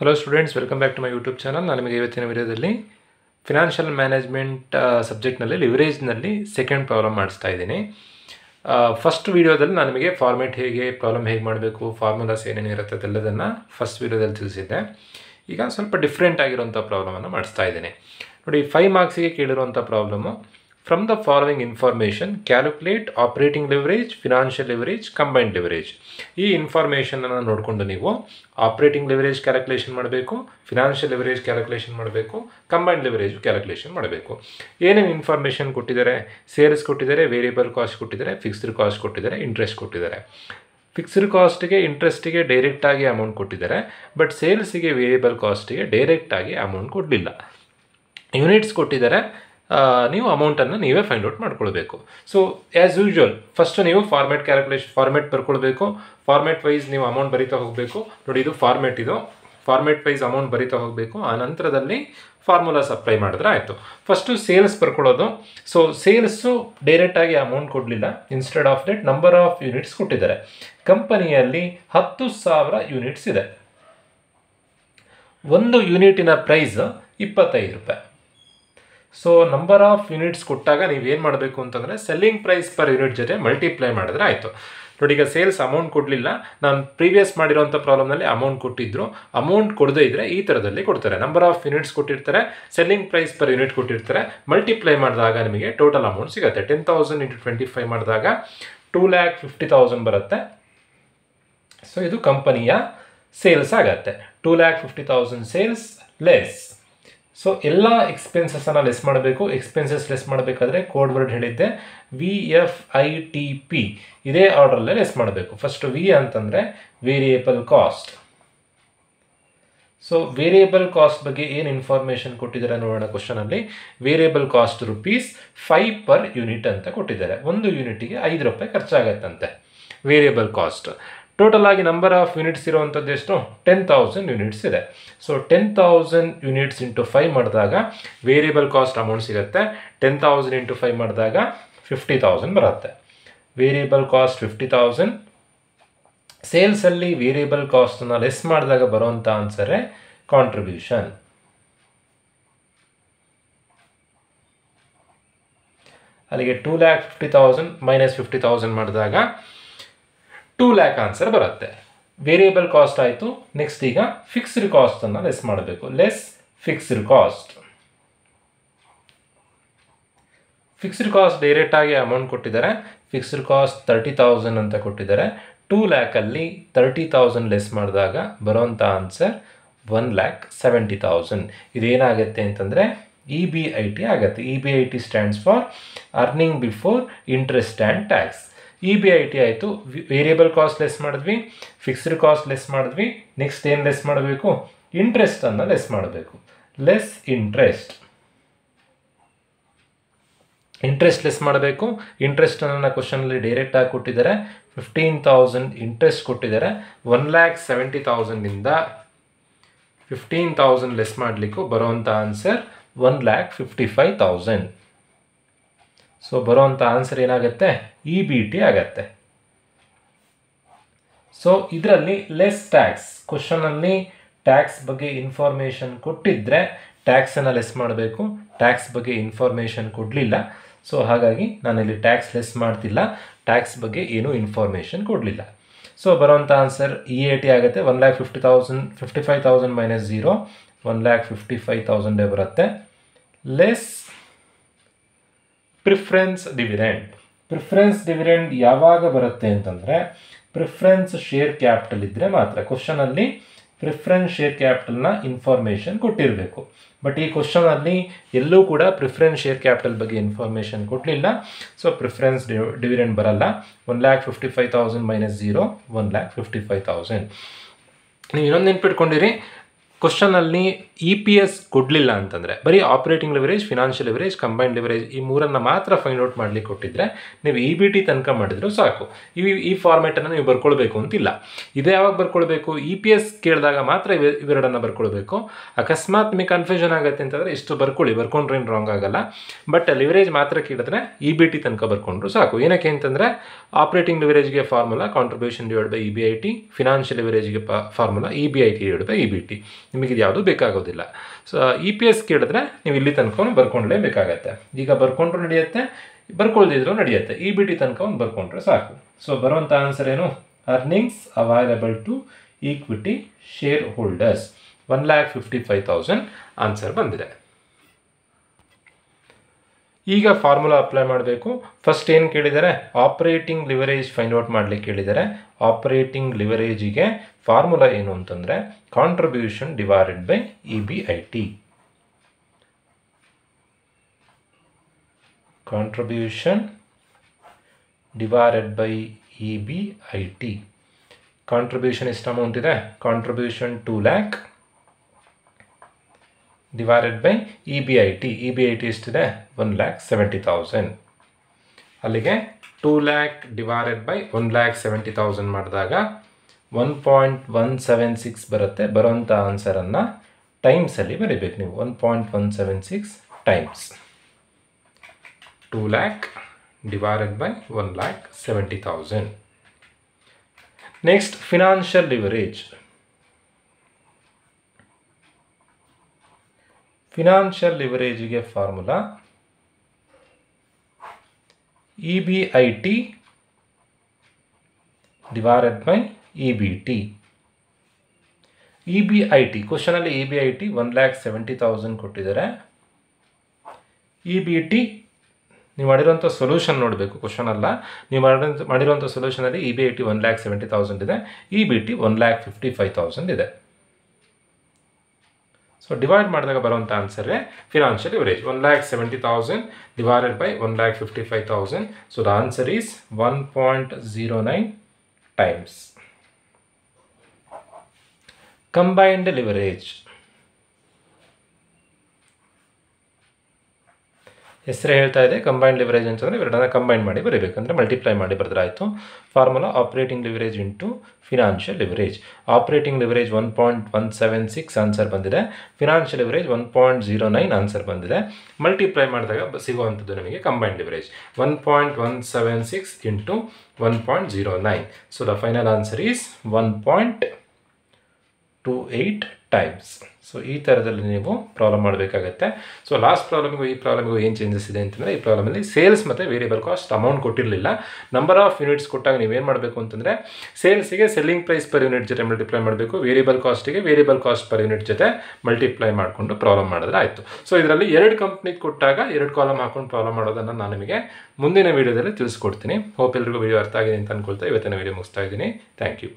Hello students, welcome back to my YouTube channel. ನಾನು ನಿಮಗೆ ಇವತ್ತಿನ ವಿಡಿಯೋದಲ್ಲಿ ಫಿನಾನ್ಷಿಯಲ್ ಮ್ಯಾನೇಜ್ಮೆಂಟ್ ಸಬ್ಜೆಕ್ಟ್ನಲ್ಲಿ ಲಿವರೇಜ್ನಲ್ಲಿ ಸೆಕೆಂಡ್ ಪ್ರಾಬ್ಲಮ್ ಮಾಡಿಸ್ತಾ ಇದ್ದೀನಿ. ಫಸ್ಟ್ ವೀಡಿಯೋದಲ್ಲಿ ನಾನು ನಿಮಗೆ ಪ್ರಾಬ್ಲಮ್ ಹೇಗೆ ಮಾಡಬೇಕು, ಫಾರ್ಮುಲಾಸ್ ಏನೇನಿರುತ್ತೆ ಅದೆಲ್ಲದನ್ನು ಫಸ್ಟ್ ವೀಡಿಯೋದಲ್ಲಿ ತಿಳಿಸಿದ್ದೆ. ಈಗ ಸ್ವಲ್ಪ ಡಿಫ್ರೆಂಟ್ ಆಗಿರೋಂಥ ಪ್ರಾಬ್ಲಮನ್ನು ಮಾಡಿಸ್ತಾ ಇದ್ದೀನಿ. ನೋಡಿ, 5 ಮಾರ್ಕ್ಸಿಗೆ ಕೇಳಿರುವಂಥ problem. From the following information calculate operating leverage, financial leverage, combined leverage. ಈ ಇನ್ಫಾರ್ಮೇಷನನ್ನು ನೋಡಿಕೊಂಡು ನೀವು ಆಪರೇಟಿಂಗ್ ಲಿವರೇಜ್ ಕ್ಯಾಲ್ಕುಲೇಷನ್ ಮಾಡಬೇಕು, ಫಿನಾನ್ಷಿಯಲ್ ಲಿವರೇಜ್ ಕ್ಯಾಲ್ಕುಲೇಷನ್ ಮಾಡಬೇಕು, ಕಂಬೈನ್ಡ್ ಲಿವರೇಜ್ ಕ್ಯಾಲ್ಕುಲೇಷನ್ ಮಾಡಬೇಕು. ಏನೇನು ಇನ್ಫಾರ್ಮೇಷನ್ ಕೊಟ್ಟಿದ್ದಾರೆ? ಸೇಲ್ಸ್ ಕೊಟ್ಟಿದ್ದಾರೆ, ವೇರಿಯಬಲ್ ಕಾಸ್ಟ್ ಕೊಟ್ಟಿದ್ದಾರೆ, ಫಿಕ್ಸ್ಡ್ ಕಾಸ್ಟ್ ಕೊಟ್ಟಿದ್ದಾರೆ, ಇಂಟ್ರೆಸ್ಟ್ ಕೊಟ್ಟಿದ್ದಾರೆ. ಫಿಕ್ಸ್ಡ್ ಕಾಸ್ಟಿಗೆ, ಇಂಟ್ರೆಸ್ಟಿಗೆ ಡೈರೆಕ್ಟಾಗಿ ಅಮೌಂಟ್ ಕೊಟ್ಟಿದ್ದಾರೆ, ಬಟ್ ಸೇಲ್ಸಿಗೆ, ವೇರಿಯಬಲ್ ಕಾಸ್ಟಿಗೆ ಡೈರೆಕ್ಟಾಗಿ ಅಮೌಂಟ್ ಕೊಡಲಿಲ್ಲ. ಯೂನಿಟ್ಸ್ ಕೊಟ್ಟಿದ್ದಾರೆ, ನೀವು ಅಮೌಂಟನ್ನು ನೀವೇ ಫೈಂಡ್ ಔಟ್ ಮಾಡ್ಕೊಳ್ಬೇಕು. ಸೊ ಆ್ಯಸ್ ಯೂಶ್ವಲ್ ಫಸ್ಟು ನೀವು ಫಾರ್ಮೆಟ್ ಬರ್ಕೊಳ್ಬೇಕು. ಫಾರ್ಮೆಟ್ ವೈಸ್ ನೀವು ಅಮೌಂಟ್ ಬರಿತಾ ಹೋಗಬೇಕು. ನೋಡಿ, ಇದು ಫಾರ್ಮೆಟ್ ವೈಸ್ ಅಮೌಂಟ್ ಬರಿತಾ ಹೋಗಬೇಕು. ಆ ನಂತರದಲ್ಲಿ ಫಾರ್ಮುಲಾಸ್ ಅಪ್ಲೈ ಮಾಡಿದ್ರೆ ಆಯಿತು. ಫಸ್ಟು ಸೇಲ್ಸ್ ಬರ್ಕೊಳ್ಳೋದು. ಸೊ ಸೇಲ್ಸು ಡೈರೆಕ್ಟಾಗಿ ಅಮೌಂಟ್ ಕೊಡಲಿಲ್ಲ. Instead of that number of units ಕೊಟ್ಟಿದ್ದಾರೆ. ಕಂಪನಿಯಲ್ಲಿ 10,000 ಯೂನಿಟ್ಸ್ ಇದೆ. ಒಂದು ಯೂನಿಟಿನ ಪ್ರೈಸ್ 25 ರೂಪಾಯಿ. ಸೊ ನಂಬರ್ ಆಫ್ ಯೂನಿಟ್ಸ್ ಕೊಟ್ಟಾಗ ನೀವೇನು ಮಾಡಬೇಕು ಅಂತಂದರೆ ಸೆಲ್ಲಿಂಗ್ ಪ್ರೈಸ್ ಪರ್ ಯೂನಿಟ್ ಜೊತೆ ಮಲ್ಟಿಪ್ಲೈ ಮಾಡಿದ್ರೆ ಆಯಿತು. ನೋಡಿ, ಈಗ ಸೇಲ್ಸ್ ಅಮೌಂಟ್ ಕೊಡಲಿಲ್ಲ. ನಾನು ಪ್ರೀವಿಯಸ್ ಮಾಡಿರೋಂಥ ಪ್ರಾಬ್ಲಮ್ನಲ್ಲಿ ಅಮೌಂಟ್ ಕೊಟ್ಟಿದ್ದರು. ಅಮೌಂಟ್ ಕೊಡದೇ ಇದ್ದರೆ ಈ ಥರದಲ್ಲಿ ಕೊಡ್ತಾರೆ. ನಂಬರ್ ಆಫ್ ಯೂನಿಟ್ಸ್ ಕೊಟ್ಟಿರ್ತಾರೆ, ಸೆಲ್ಲಿಂಗ್ ಪ್ರೈಸ್ ಪರ್ ಯೂನಿಟ್ ಕೊಟ್ಟಿರ್ತಾರೆ. ಮಲ್ಟಿಪ್ಲೈ ಮಾಡಿದಾಗ ನಿಮಗೆ ಟೋಟಲ್ ಅಮೌಂಟ್ ಸಿಗುತ್ತೆ. 10,000 × 25 ಮಾಡಿದಾಗ 2,50,000 ಬರುತ್ತೆ. ಸೊ ಇದು ಕಂಪನಿಯ ಸೇಲ್ಸ್ ಆಗತ್ತೆ. 2,50,000 ಸೇಲ್ಸ್ ಲೆಸ್. ಸೊ ಎಲ್ಲ ಎಕ್ಸ್ಪೆನ್ಸಸನ್ನು ಲೆಸ್ ಮಾಡಬೇಕು. ಎಕ್ಸ್ಪೆನ್ಸಸ್ ಲೆಸ್ ಮಾಡಬೇಕಾದ್ರೆ ಕೋಡ್ ವರ್ಡ್ ಹೇಳಿದ್ದೆ, VFITP. ಇದೇ ಆರ್ಡ್ರಲ್ಲೇ ಲೆಸ್ ಮಾಡಬೇಕು. ಫಸ್ಟ್ ವಿ ಅಂತಂದರೆ variable cost. So variable cost ಬಗ್ಗೆ ಏನು ಇನ್ಫಾರ್ಮೇಷನ್ ಕೊಟ್ಟಿದ್ದಾರೆ ನೋಡೋಣ. ಕ್ವಶನಲ್ಲಿ ವೇರಿಯೇಬಲ್ ಕಾಸ್ಟ್ ₹5 ಪರ್ ಯೂನಿಟ್ ಅಂತ ಕೊಟ್ಟಿದ್ದಾರೆ. ಒಂದು ಯೂನಿಟಿಗೆ 5 ರೂಪಾಯಿ ಖರ್ಚಾಗತ್ತಂತೆ ವೇರಿಯೇಬಲ್ ಕಾಸ್ಟ್. ಟೋಟಲ್ ಆಗಿ ನಂಬರ್ ಆಫ್ ಯೂನಿಟ್ಸ್ ಇರುವಂಥದ್ದು ಎಷ್ಟು? 10,000 ಯೂನಿಟ್ಸ್ ಇದೆ. ಸೊ 10,000 ಯೂನಿಟ್ಸ್ ಇಂಟು 5 ಮಾಡಿದಾಗ ವೇರಿಯಬಲ್ ಕಾಸ್ಟ್ ಅಮೌಂಟ್ ಸಿಗುತ್ತೆ. 10,000 ಇಂಟು 5 ಮಾಡಿದಾಗ 50,000 ಬರುತ್ತೆ. Variable cost 50,000. ಸೇಲ್ಸಲ್ಲಿ ವೇರಿಯಬಲ್ ಕಾಸ್ಟನ್ನು ಲೆಸ್ ಮಾಡಿದಾಗ ಬರುವಂಥ ಆನ್ಸರೇ ಕಾಂಟ್ರಿಬ್ಯೂಷನ್. ಅಲ್ಲಿಗೆ 2,50,000 ಮೈನಸ್ 50,000 ಮಾಡಿದಾಗ 2 lakh ಆನ್ಸರ್ ಬರುತ್ತೆ. ವೇರಿಯಬಲ್ ಕಾಸ್ಟ್ ಆಯಿತು. ನೆಕ್ಸ್ಟ್ ಈಗ ಫಿಕ್ಸ್ಡ್ ಕಾಸ್ಟನ್ನು ಲೆಸ್ ಮಾಡಬೇಕು. Less fixed cost. Fixed cost ಡೈರೆಕ್ಟಾಗಿ ಅಮೌಂಟ್ ಕೊಟ್ಟಿದ್ದಾರೆ. ಫಿಕ್ಸ್ಡ್ ಕಾಸ್ಟ್ 30,000 ಅಂತ ಕೊಟ್ಟಿದ್ದಾರೆ. 2 lakhಲ್ಲಿ 30,000 ಲೆಸ್ ಮಾಡಿದಾಗ ಬರೋಂಥ ಆನ್ಸರ್ 1,70,000. ಇದೇನಾಗುತ್ತೆ ಅಂತಂದರೆ EBIT ಆಗುತ್ತೆ. EBIT stands for earning before interest and tax. EBIT ಆಯಿತು. ವೇರಿಯಬಲ್ ಕಾಸ್ಟ್ ಲೆಸ್ ಮಾಡಿದ್ವಿ, ಫಿಕ್ಸ್ಡ್ ಕಾಸ್ಟ್ ಲೆಸ್ ಮಾಡಿದ್ವಿ. ನೆಕ್ಸ್ಟ್ ಏನು ಲೆಸ್ ಮಾಡಬೇಕು? ಇಂಟ್ರೆಸ್ಟನ್ನು ಲೆಸ್ ಮಾಡಬೇಕು. Less interest. ಇಂಟ್ರೆಸ್ಟ್ ಲೆಸ್ ಮಾಡಬೇಕು. ಇಂಟ್ರೆಸ್ಟನ್ನು ಕ್ವಶನಲ್ಲಿ ಡೈರೆಕ್ಟಾಗಿ ಕೊಟ್ಟಿದ್ದಾರೆ. 15,000 ಇಂಟ್ರೆಸ್ಟ್ ಕೊಟ್ಟಿದ್ದಾರೆ. 1,70,000 15,000 ಲೆಸ್ ಮಾಡಲಿಕ್ಕೂ ಬರುವಂಥ ಆನ್ಸರ್ 1,55,000. ಸೊ ಬರೋವಂಥ ಆನ್ಸರ್ ಏನಾಗುತ್ತೆ? EBT ಆಗತ್ತೆ. ಸೊ ಇದರಲ್ಲಿ ಲೆಸ್ ಟ್ಯಾಕ್ಸ್. ಕ್ವಶನಲ್ಲಿ ಟ್ಯಾಕ್ಸ್ ಬಗ್ಗೆ ಇನ್ಫಾರ್ಮೇಷನ್ ಕೊಟ್ಟಿದ್ದರೆ ಟ್ಯಾಕ್ಸನ್ನು ಲೆಸ್ ಮಾಡಬೇಕು. ಟ್ಯಾಕ್ಸ್ ಬಗ್ಗೆ ಇನ್ಫಾರ್ಮೇಷನ್ ಕೊಡಲಿಲ್ಲ. ಸೊ ಹಾಗಾಗಿ ನಾನಿಲ್ಲಿ ಟ್ಯಾಕ್ಸ್ ಲೆಸ್ ಮಾಡ್ತಿಲ್ಲ. ಟ್ಯಾಕ್ಸ್ ಬಗ್ಗೆ ಏನೂ ಇನ್ಫಾರ್ಮೇಷನ್ ಕೊಡಲಿಲ್ಲ. ಸೊ ಬರೋವಂಥ ಆನ್ಸರ್ EAT ಆಗುತ್ತೆ. 1,50,000 55,000 ಮೈನಸ್ 0 1,55,000 ಬರುತ್ತೆ. Less preference dividend. Preference dividend ಯಾವಾಗ ಬರುತ್ತೆ ಅಂತಂದರೆ ಪ್ರಿಫರೆನ್ಸ್ ಶೇರ್ ಕ್ಯಾಪಿಟಲ್ ಇದ್ದರೆ ಮಾತ್ರ. ಕ್ವಶನಲ್ಲಿ ಪ್ರಿಫರೆನ್ಸ್ ಶೇರ್ ಕ್ಯಾಪಿಟಲ್ನ ಇನ್ಫಾರ್ಮೇಷನ್ ಕೊಟ್ಟಿರಬೇಕು. ಬಟ್ ಈ ಕ್ವಶನಲ್ಲಿ ಎಲ್ಲೂ ಕೂಡ ಪ್ರಿಫರೆನ್ಸ್ ಶೇರ್ ಕ್ಯಾಪಿಟಲ್ ಬಗ್ಗೆ ಇನ್ಫಾರ್ಮೇಷನ್ ಕೊಡಲಿಲ್ಲ. ಸೊ ಪ್ರಿಫರೆನ್ಸ್ ಡಿವಿಡೆಂಡ್ ಬರಲ್ಲ. 1,55,000 ಮೈನಸ್ 0 1,55,000. ನೀವು ಇನ್ನೊಂದು ನೆನ್ಪಿಟ್ಕೊಂಡಿರಿ, ಕ್ವಶನಲ್ಲಿ EPS ಕೊಡಲಿಲ್ಲ ಅಂತಂದರೆ ಬರೀ operating leverage, financial leverage, combined leverage ಈ ಮೂರನ್ನು ಮಾತ್ರ ಫೈಂಡ್ ಔಟ್ ಮಾಡಲಿಕ್ಕೆ ಕೊಟ್ಟಿದ್ರೆ ನೀವು EBT ತನಕ ಮಾಡಿದ್ರು ಸಾಕು. ಈ ಫಾರ್ಮೇಟನ್ನು ನೀವು ಬರ್ಕೊಳ್ಬೇಕು ಅಂತಿಲ್ಲ. ಇದು ಯಾವಾಗ ಬರ್ಕೊಳ್ಬೇಕು? EPS ಕೇಳಿದಾಗ ಮಾತ್ರ ಇವೆರಡನ್ನು ಬರ್ಕೊಳ್ಬೇಕು. ಅಕಸ್ಮಾತ್ ನಿಮಗೆ ಕನ್ಫ್ಯೂಷನ್ ಆಗುತ್ತೆ ಅಂತಂದರೆ ಇಷ್ಟು ಬರ್ಕೊಂಡ್ರೇನು ರಾಂಗ್ ಆಗಲ್ಲ. ಬಟ್ ಲಿವರೇಜ್ ಮಾತ್ರ ಕೇಳಿದ್ರೆ EBT ತನಕ ಬರ್ಕೊಂಡ್ರು ಸಾಕು. ಏನಕ್ಕೆ ಅಂತಂದರೆ ಆಪರೇಟಿಂಗ್ ಲಿವರೇಜ್ಗೆ formula contribution divide by EBIT, financial ಲಿವರೇಜ್ಗೆ formula EBIT divide by EBT. ನಿಮಗೆ ಇದು ಯಾವುದೂ ಬೇಕಾಗೋದಿಲ್ಲ. ಸೊ EPS ಕೇಳಿದ್ರೆ ನೀವು ಇಲ್ಲಿ ತನಕ ಬರ್ಕೊಂಡ್ಲೇಬೇಕಾಗತ್ತೆ. ಈಗ ಬರ್ಕೊಂಡ್ರೂ ನಡೆಯುತ್ತೆ, ಬರ್ಕೊಳ್ದಿದ್ರು ನಡೆಯುತ್ತೆ. EBT ತನಕ ಒಂದು ಬರ್ಕೊಂಡ್ರೆ ಸಾಕು. ಸೊ ಬರುವಂಥ ಆನ್ಸರ್ ಏನು? Earnings available to equity shareholders 1,55,000 answer ಬಂದಿದೆ. ಈಗ ಫಾರ್ಮುಲಾ ಅಪ್ಲೈ ಮಾಡಬೇಕು. ಫಸ್ಟ್ ಏನು ಕೇಳಿದ್ದಾರೆ? ಆಪರೇಟಿಂಗ್ ಲಿವರೇಜ್ ಫೈಂಡ್ ಔಟ್ ಮಾಡಲಿಕ್ಕೆ ಕೇಳಿದ್ದಾರೆ. ಆಪರೇಟಿಂಗ್ ಲಿವರೇಜಿಗೆ ಫಾರ್ಮುಲಾ ಏನು ಅಂತಂದರೆ contribution divided by EBIT. Contribution divided by EBIT. Contribution ಎಷ್ಟು ಅಮೌಂಟ್ ಇದೆ? Contribution 2 lakh divided by EBIT. EBIT ಎಷ್ಟಿದೆ? 1,70,000. ಅಲ್ಲಿಗೆ 2 lakh ಡಿವೈಡೆಡ್ ಬೈ 1,70,000 ಮಾಡಿದಾಗ 1.176 ಬರುತ್ತೆ. ಬರೋಂಥ ಆನ್ಸರನ್ನು ಟೈಮ್ಸಲ್ಲಿ ಬರೀಬೇಕು ನೀವು. 1.176 times 2 lakh divided by 1,70,000. Next, financial leverage. Financial leverage ಗೆ formula EBIT divided by EBT. EBIT question ಅಲ್ಲಿ EBIT 1,70,000 ಕೊಟ್ಟಿದ್ದಾರೆ. EBT ನೀವು ಮಾಡಿರುವಂಥ ಸೊಲ್ಯೂಷನ್ ನೋಡಬೇಕು, ಕ್ವಶನ್ ಅಲ್ಲ. ನೀವು ಮಾಡಿರುವಂಥ ಸೊಲ್ಯೂಷನಲ್ಲಿ EBIT 1,70,000 ಇದೆ, EBT 1,55,000 ಇದೆ. ಸೊ ಡಿವೈಡ್ ಮಾಡಿದಾಗ ಬರುವಂಥ answer financial leverage 1,70,000 divided by 1,55,000. So the answer is 1.09 times. Combined leverage ಹೆಸರೇ ಹೇಳ್ತಾ ಇದೆ. ಕಂಬೈನ್ಡ್ ಲಿವರೇಜ್ ಅಂತಂದರೆ ಇವೆರಡನ್ನ ಕಂಬೈನ್ ಮಾಡಿ ಬರೀಬೇಕಂದ್ರೆ ಮಲ್ಟಿಪ್ಲೈ ಮಾಡಿ ಬರೆದ್ರೆ ಆಯಿತು. Formula operating leverage into financial leverage. Operating leverage 1.176 answer ಬಂದಿದೆ. ಫಿನಾನ್ಷಿಯಲ್ ಲಿವರೇಜ್ 1.09 ಆನ್ಸರ್ ಬಂದಿದೆ. ಮಲ್ಟಿಪ್ಲೈ ಮಾಡಿದಾಗ ಸಿಗುವಂಥದ್ದು ನಮಗೆ combined leverage 1.176 into 1.09. So the final answer is 1.28 times. So ಈ ಥರದಲ್ಲಿ ನೀವು ಪ್ರಾಬ್ಲಮ್ ಮಾಡಬೇಕಾಗತ್ತೆ. ಸೊ ಲಾಸ್ಟ್ ಪ್ರಾಬ್ಲಮಿಗೂ ಈ ಪ್ರಾಬ್ಲಮಿಗೂ ಏನು ಚೇಂಜಸ್ ಇದೆ ಅಂತಂದರೆ, ಈ ಪ್ರಾಬ್ಲಮಲ್ಲಿ ಸೇಲ್ಸ್ ಮತ್ತು ವೇರಿಯಬಲ್ ಕಾಸ್ಟ್ ಅಮೌಂಟ್ ಕೊಟ್ಟಿರಲಿಲ್ಲ. ನಂಬರ್ ಆಫ್ ಯೂನಿಟ್ಸ್ ಕೊಟ್ಟಾಗ ನೀವೇನು ಮಾಡಬೇಕು ಅಂತಂದರೆ ಸೇಲ್ಸಿಗೆ ಸೆಲ್ಲಿಂಗ್ ಪ್ರೈಸ್ ಪರ್ ಯೂನಿಟ್ ಜೊತೆ ಮಲ್ಟಿಪ್ಲೈ ಮಾಡಬೇಕು, ವೇರಿಯಬಲ್ ಕಾಸ್ಟಿಗೆ ವೇರಿಯಬಲ್ ಕಾಸ್ಟ್ ಪರ್ ಯೂನಿಟ್ ಜೊತೆ ಮಲ್ಟಿಪ್ಲೈ ಮಾಡಿಕೊಂಡು ಪ್ರಾಬ್ಲಮ್ ಮಾಡಿದ್ರೆ ಆಯಿತು. ಸೊ ಇದರಲ್ಲಿ 2 ಕಂಪ್ನಿ ಕೊಟ್ಟಾಗ 2 ಕಾಲಮ್ ಹಾಕೊಂಡು ಪ್ರಾಬ್ಲಮ್ ಮಾಡೋದನ್ನು ನಾನು ನಿಮಗೆ ಮುಂದಿನ ವೀಡಿಯೋದಲ್ಲಿ ತಿಳಿಸ್ಕೊಡ್ತೀನಿ. ಹೋಪ್ ಎಲ್ರಿಗೂ ವಿಡಿಯೋ ಅರ್ಥ ಆಗಿದೆ ಅಂತ ಅಂದ್ಕೊಳ್ತಾ ಇವತ್ತಿನ ವೀಡಿಯೋ ಮುಗಿಸ್ತಾ ಇದ್ದೀನಿ. Thank you.